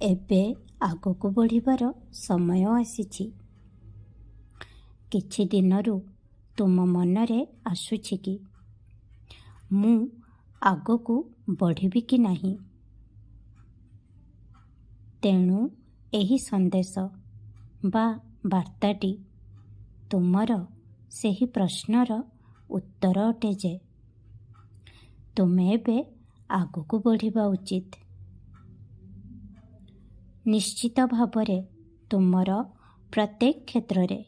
ଏବେ ଆଗକୁ ବଢ଼ିବାର ସମୟ ଆସିଛି। କିଛି ଦିନରୁ ତୁମ ମନରେ ଆସୁଛି କି ମୁଁ ଆଗକୁ ବଢ଼ିବି କି ନାହିଁ? ତେଣୁ ଏହି ସନ୍ଦେଶ ବା ବାର୍ତ୍ତାଟି ତୁମର ସେହି ପ୍ରଶ୍ନର ଉତ୍ତର ଅଟେ ଯେ ତୁମେ ଏବେ ଆଗକୁ ବଢ଼ିବା ଉଚିତ। ନିଶ୍ଚିତ ଭାବରେ ତୁମର ପ୍ରତ୍ୟେକ କ୍ଷେତ୍ରରେ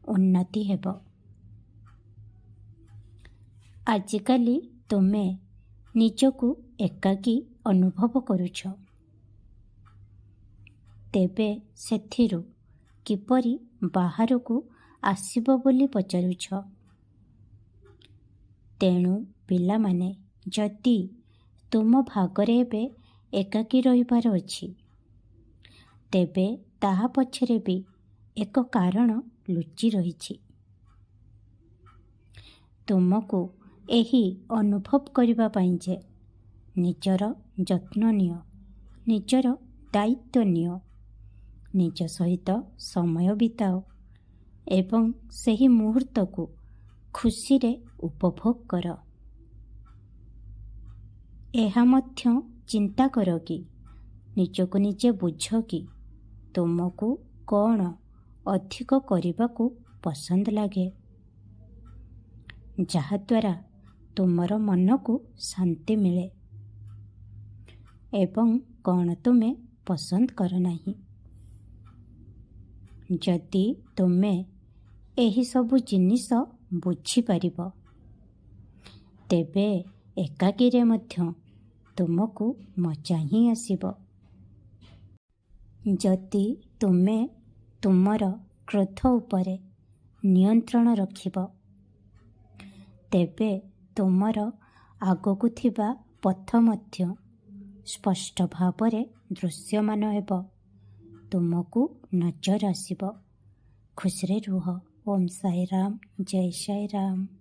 ଉନ୍ନତି ହେବ। ଆଜିକାଲି ତୁମେ ନିଜକୁ ଏକାକୀ ଅନୁଭବ କରୁଛ। ତେବେ ସେଥିରୁ କିପରି ବାହାରକୁ ଆସିବ ବୋଲି ପଚାରୁଛ। ତେଣୁ ପିଲାମାନେ, ଯଦି ତୁମ ଭାଗରେ ଏବେ ଏକାକୀ ରହିବାର ଅଛି, ତେବେ ତାହା ପଛରେ ବି ଏକ କାରଣ ଲୁଚି ରହିଛି। ତୁମକୁ ଏହି ଅନୁଭବ କରିବା ପାଇଁ ଯେ ନିଜର ଯତ୍ନ ନିଅ, ନିଜର ଦାୟିତ୍ୱ ନିଅ, ନିଜ ସହିତ ସମୟ ବିତାଅ ଏବଂ ସେହି ମୁହୂର୍ତ୍ତକୁ ଖୁସିରେ ଉପଭୋଗ କର। ଏହା ମଧ୍ୟ ଚିନ୍ତା କର କି ନିଜକୁ ନିଜେ ବୁଝ କି ତୁମକୁ କ'ଣ ଅଧିକ କରିବାକୁ ପସନ୍ଦ ଲାଗେ, ଯାହାଦ୍ୱାରା ତୁମର ମନକୁ ଶାନ୍ତି ମିଳେ, ଏବଂ କ'ଣ ତୁମେ ପସନ୍ଦ କର ନାହିଁ। ଯଦି ତୁମେ ଏହିସବୁ ଜିନିଷ ବୁଝିପାରିବ, ତେବେ ଏକାକୀରେ ମଧ୍ୟ ତୁମକୁ ମଜା ହିଁ ଆସିବ। ଯଦି ତୁମେ ତୁମର କ୍ରୋଧ ଉପରେ ନିୟନ୍ତ୍ରଣ ରଖିବ, ତେବେ ତୁମର ଆଗକୁ ଥିବା ପଥ ମଧ୍ୟ ସ୍ପଷ୍ଟ ଭାବରେ ଦୃଶ୍ୟମାନ ହେବ। ତୁମକୁ ନଜର ଆସିବ। ଖୁସିରେ ରୁହ। ଓମ୍ ସାଇ ରାମ, ଜୟ ସାଇ ରାମ।